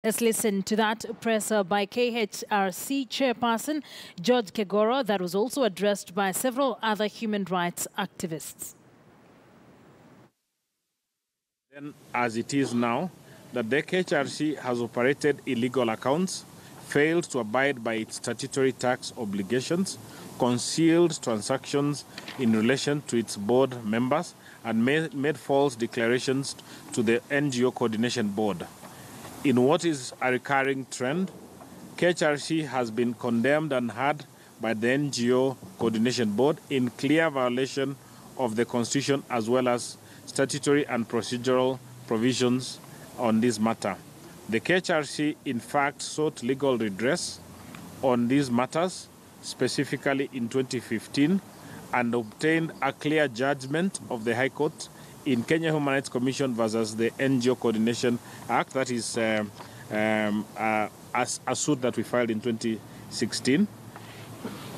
Let's listen to that presser by KHRC chairperson George Kegoro that was also addressed by several other human rights activists. Then, as it is now, that the KHRC has operated illegal accounts, failed to abide by its statutory tax obligations, concealed transactions in relation to its board members, and made false declarations to the NGO Coordination Board. In what is a recurring trend, KHRC has been condemned and heard by the NGO Coordination Board in clear violation of the Constitution as well as statutory and procedural provisions on this matter. The KHRC, in fact, sought legal redress on these matters, specifically in 2015, and obtained a clear judgment of the High Court in Kenya Human Rights Commission versus the NGO Coordination Act, that is a suit that we filed in 2016.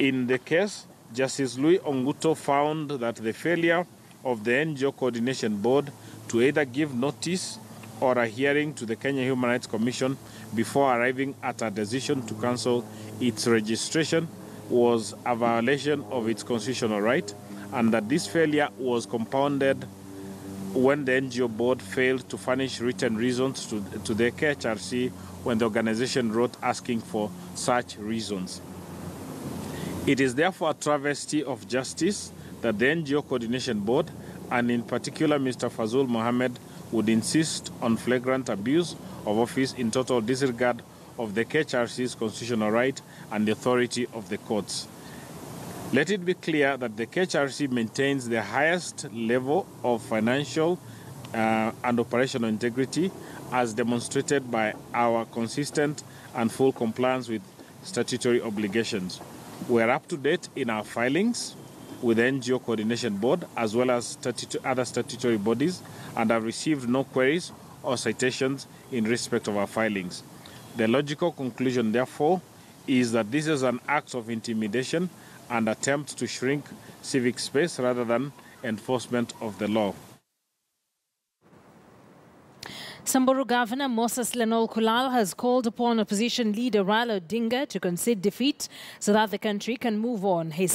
In the case, Justice Louis Onguto found that the failure of the NGO Coordination Board to either give notice or a hearing to the Kenya Human Rights Commission before arriving at a decision to cancel its registration was a violation of its constitutional right, and that this failure was compounded when the NGO board failed to furnish written reasons to the KHRC when the organization wrote asking for such reasons. It is therefore a travesty of justice that the NGO Coordination Board, and in particular Mr. Fazul Mohammed, would insist on flagrant abuse of office in total disregard of the KHRC's constitutional right and the authority of the courts. Let it be clear that the KHRC maintains the highest level of financial and operational integrity as demonstrated by our consistent and full compliance with statutory obligations. We are up to date in our filings with the NGO Coordination Board as well as other statutory bodies and have received no queries or citations in respect of our filings. The logical conclusion, therefore, is that this is an act of intimidation and attempt to shrink civic space rather than enforcement of the law. Samburu Governor Moses Lenol Kulal has called upon opposition leader Raila Odinga to concede defeat so that the country can move on. He